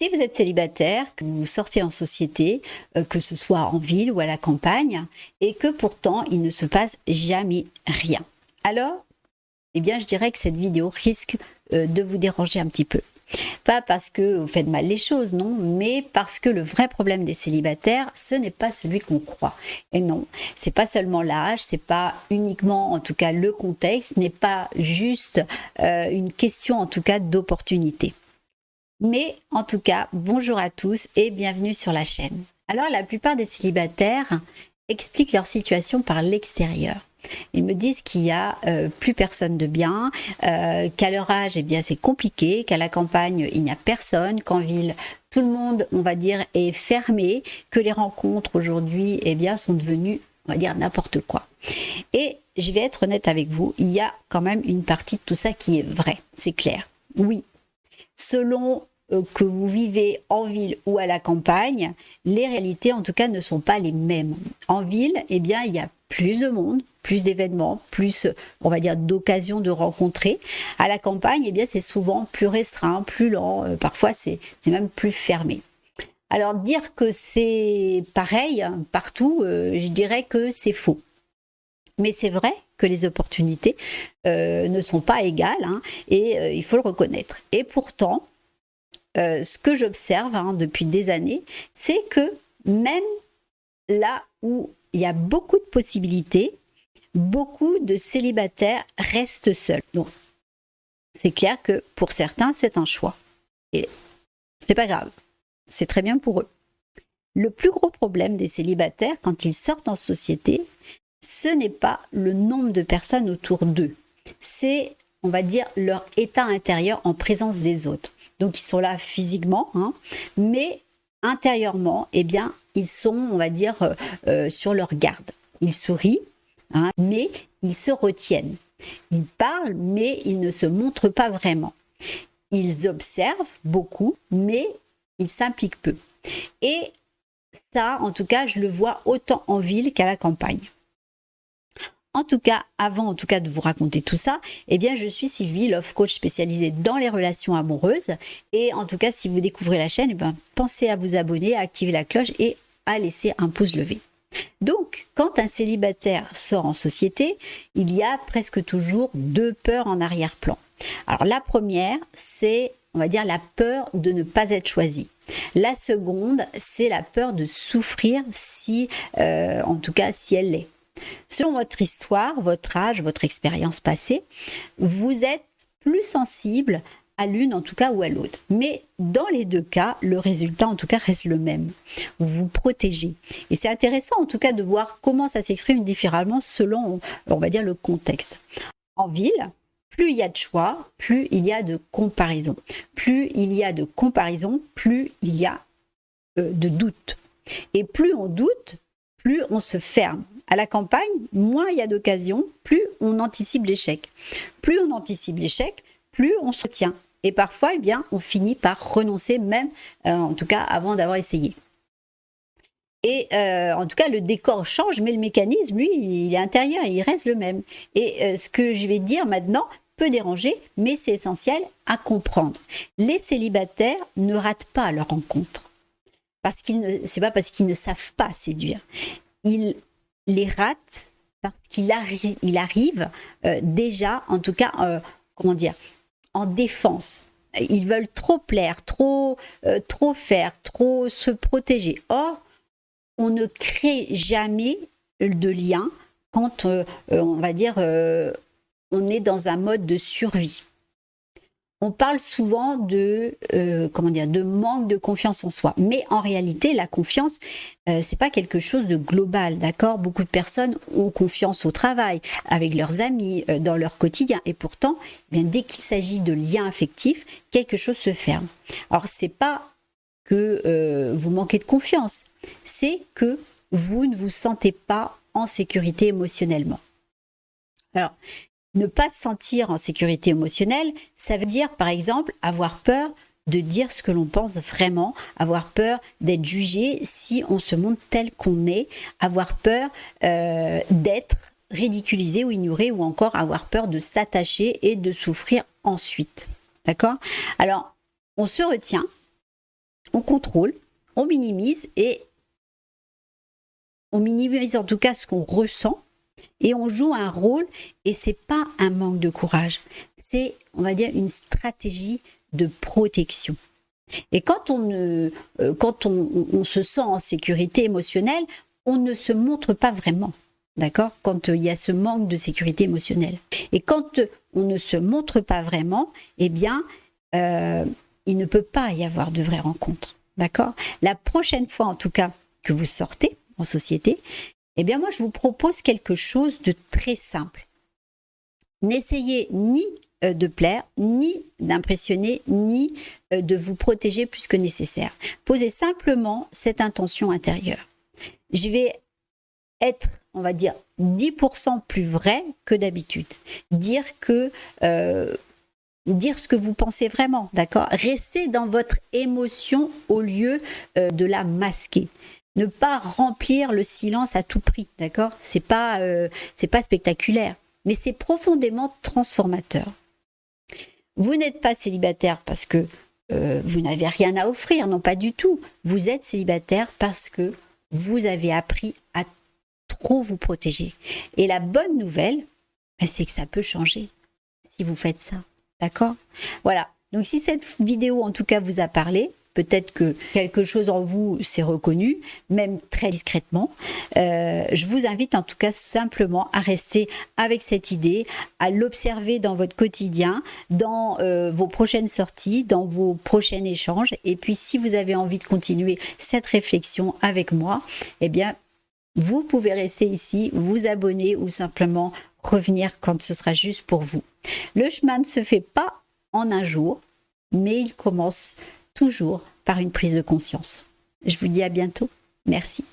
Si vous êtes célibataire, que vous sortez en société, que ce soit en ville ou à la campagne, et que pourtant il ne se passe jamais rien, alors, eh bien, je dirais que cette vidéo risque de vous déranger un petit peu. Pas parce que vous faites mal les choses, non, mais parce que le vrai problème des célibataires, ce n'est pas celui qu'on croit. Et non, c'est pas seulement l'âge, c'est pas uniquement, en tout cas, le contexte, ce n'est pas juste une question, en tout cas, d'opportunité. Mais en tout cas, bonjour à tous et bienvenue sur la chaîne. Alors, la plupart des célibataires expliquent leur situation par l'extérieur. Ils me disent qu'il n'y a plus personne de bien, qu'à leur âge, eh bien, c'est compliqué, qu'à la campagne, il n'y a personne, qu'en ville, tout le monde, on va dire, est fermé, que les rencontres aujourd'hui, eh bien, sont devenues, on va dire, n'importe quoi. Et je vais être honnête avec vous, il y a quand même une partie de tout ça qui est vraie, c'est clair. Oui, selon que vous vivez en ville ou à la campagne, les réalités en tout cas ne sont pas les mêmes. En ville, eh bien, il y a plus de monde, plus d'événements, plus, on va dire, d'occasions de rencontrer. À la campagne, eh bien, c'est souvent plus restreint, plus lent, parfois c'est même plus fermé. Alors dire que c'est pareil partout, je dirais que c'est faux. Mais c'est vrai que les opportunités ne sont pas égales, hein, et il faut le reconnaître. Et pourtant, ce que j'observe depuis des années, c'est que même là où il y a beaucoup de possibilités, beaucoup de célibataires restent seuls. Donc, c'est clair que pour certains, c'est un choix. Et c'est pas grave, c'est très bien pour eux. Le plus gros problème des célibataires, quand ils sortent en société, ce n'est pas le nombre de personnes autour d'eux. C'est, on va dire, leur état intérieur en présence des autres. Donc, ils sont là physiquement, hein, mais intérieurement, eh bien, ils sont, on va dire, sur leur garde. Ils sourient, hein, mais ils se retiennent. Ils parlent, mais ils ne se montrent pas vraiment. Ils observent beaucoup, mais ils s'impliquent peu. Et ça, en tout cas, je le vois autant en ville qu'à la campagne. En tout cas, avant de vous raconter tout ça, eh bien, je suis Sylvie, love coach spécialisée dans les relations amoureuses. Et en tout cas, si vous découvrez la chaîne, eh bien, pensez à vous abonner, à activer la cloche et à laisser un pouce levé. Donc, quand un célibataire sort en société, il y a presque toujours deux peurs en arrière-plan. Alors, la première, c'est, on va dire, la peur de ne pas être choisi. La seconde, c'est la peur de souffrir si, en tout cas, si elle l'est. Selon votre histoire, votre âge, votre expérience passée, vous êtes plus sensible à l'une en tout cas ou à l'autre. Mais dans les deux cas, le résultat en tout cas reste le même. Vous vous protégez. Et c'est intéressant en tout cas de voir comment ça s'exprime différemment selon, on va dire, le contexte. En ville, plus il y a de choix, plus il y a de comparaison. Plus il y a de comparaison, plus il y a de doute. Et plus on doute, plus on se ferme. À la campagne, moins il y a d'occasions, plus on anticipe l'échec. Plus on anticipe l'échec, plus on se tient. Et parfois, eh bien, on finit par renoncer même, en tout cas, avant d'avoir essayé. Et en tout cas, le décor change, mais le mécanisme, lui, il est intérieur, il reste le même. Et ce que je vais dire maintenant peut déranger, mais c'est essentiel à comprendre. Les célibataires ne ratent pas leur rencontre. C'est pas parce qu'ils ne savent pas séduire. Ils les ratent parce qu'il arrive déjà, en tout cas, comment dire, en défense. Ils veulent trop plaire, trop faire, trop se protéger. Or, on ne crée jamais de lien quand, on va dire, on est dans un mode de survie. On parle souvent de manque de confiance en soi. Mais en réalité, la confiance, c'est pas quelque chose de global, d'accord? Beaucoup de personnes ont confiance au travail, avec leurs amis, dans leur quotidien. Et pourtant, eh bien, dès qu'il s'agit de liens affectifs, quelque chose se ferme. Alors, c'est pas que vous manquez de confiance, c'est que vous ne vous sentez pas en sécurité émotionnellement. Alors, ne pas se sentir en sécurité émotionnelle, ça veut dire, par exemple, avoir peur de dire ce que l'on pense vraiment, avoir peur d'être jugé si on se montre tel qu'on est, avoir peur d'être ridiculisé ou ignoré, ou encore avoir peur de s'attacher et de souffrir ensuite. D'accord? Alors, on se retient, on contrôle, on minimise et on minimise en tout cas ce qu'on ressent et on joue un rôle et c'est pas un manque de courage, c'est on va dire une stratégie de protection. Et quand on se sent en sécurité émotionnelle, on ne se montre pas vraiment, d'accord? Quand il y a ce manque de sécurité émotionnelle. Et quand on ne se montre pas vraiment, eh bien, il ne peut pas y avoir de vraies rencontres, d'accord? La prochaine fois, en tout cas, que vous sortez en société, eh bien, moi, je vous propose quelque chose de très simple. N'essayez ni de plaire, ni d'impressionner, ni de vous protéger plus que nécessaire. Posez simplement cette intention intérieure. Je vais être, on va dire, 10% plus vrai que d'habitude. Dire ce que vous pensez vraiment, d'accord? Restez dans votre émotion au lieu de la masquer. Ne pas remplir le silence à tout prix, d'accord? C'est pas spectaculaire, mais c'est profondément transformateur. Vous n'êtes pas célibataire parce que vous n'avez rien à offrir, non pas du tout. Vous êtes célibataire parce que vous avez appris à trop vous protéger. Et la bonne nouvelle, c'est que ça peut changer si vous faites ça, d'accord? Voilà, donc si cette vidéo en tout cas vous a parlé, peut-être que quelque chose en vous s'est reconnu, même très discrètement. Je vous invite en tout cas simplement à rester avec cette idée, à l'observer dans votre quotidien, dans vos prochaines sorties, dans vos prochains échanges. Et puis si vous avez envie de continuer cette réflexion avec moi, eh bien, vous pouvez rester ici, vous abonner ou simplement revenir quand ce sera juste pour vous. Le chemin ne se fait pas en un jour, mais il commence toujours par une prise de conscience. Je vous dis à bientôt. Merci.